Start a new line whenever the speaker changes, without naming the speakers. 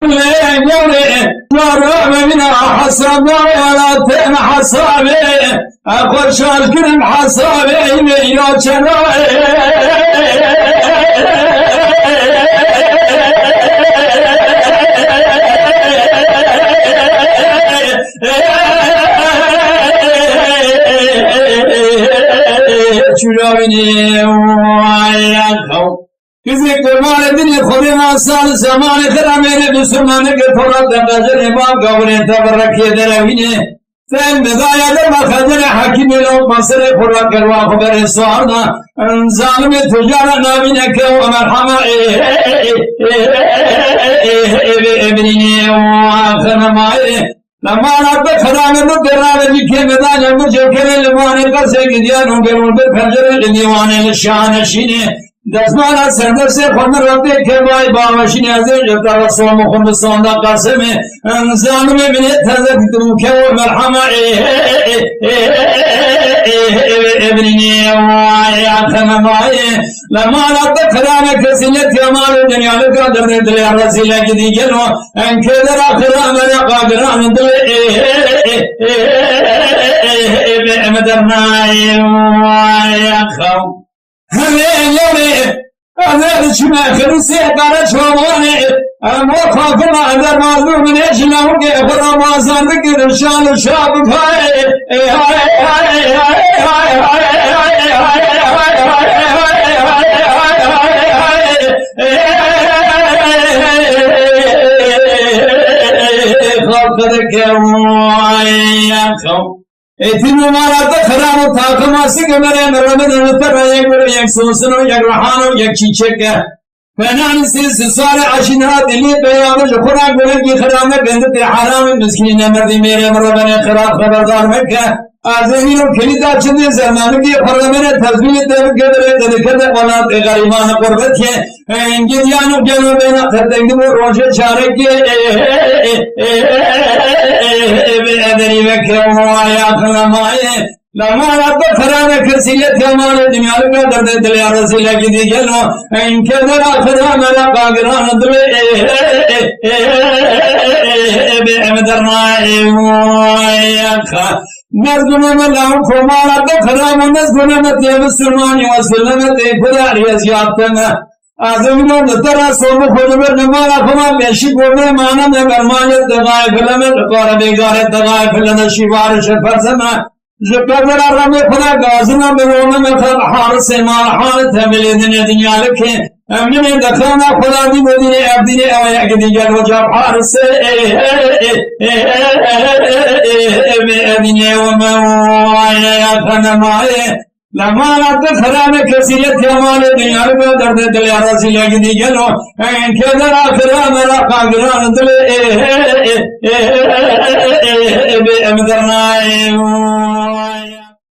من حسب ولا تم حسابي أخر شالكرم حسابي ميلا چنائي چرابني وعيانكو किसी कुर्बान दिन खुदे मासाल ज़माने खरा मेरे दुश्मने के थोड़ा दर्जन इमाम गवने तब रखिए दरवीने फैन बदाया दर मखजर हकीम लोग मसले खुदा करवा खबर स्वाना जालिम तुजारा नाबिने के मरहमा इब्नी वाखनमाए लम्मा रात खराने तो तेरा वजी के मैदान मुझे के लमाने का से गिदिया नोगे उनके खजर दीवाने शान शीने دزمانا سندر سے خمر ربی کے بائی باوشی نازل جتا رسول محمد صندہ قاسم انزان میں بنی تذک تمکے والمرحمہ ابنی وعیات نمائی لما لا تخرانا کسیت یمال دنیا لکا درد دلی رسیلہ کی دیگنو انکے در آخران لقا گران دلی مدرنائی وعیات خو ہمیں یوری اگر چنا خلصی کارا چھوانی موقفنا اگر معلوم نیشنا ہوگے فرامازان دکر شان شاب بھائی خاکر کے وائیاں اتنو مارا تو خرانو تاکماسی که میره مرمد نتر یک برو یک سوسنو یک روحانو یک چیچه که فنانی سی سوال عشینها دلی بیامش خوراک بلنگی خرامه بندت حرام مسکین مردی میره مرمد خراب خبردار مکه آزمینو کلیدا چندی زمانگی فرمانه تزمین تب گدره دلکت اولاد غریبان قربت که انگی دیانو گلو بینا خردنگی بو روشه چاره که ادری وکر وعیات نمائے لما رب خرانه کسیت کمال دنیا لکا درد دلی رسیلہ کی دیگلو انکه در آخرہ ملا قاگران دلی بامدرنائی وعیات مردم ملعو کمالا دخرام نزگونه متی مسلمانی و سلمت خداری ازیادتنا آزمینو نترا سومو خودبر نمالا خما بیشی گوبه مانم برمانیت دقائق لمن قار بیگارت دقائق لنشی بارش فرزنا جبر رمی خدا گازنا برونم خب حارس مال حالت همیلی دنیا لکه من دخلنا خدا دی مدین عبدین او یک دیگر و جب حارس ابن و موعیت نمائے لما رد خرانه کسیت کمال دنیا رو درد دل رسی لگ دیگلو که در آخرہ مرا قاگران دل امدرنائی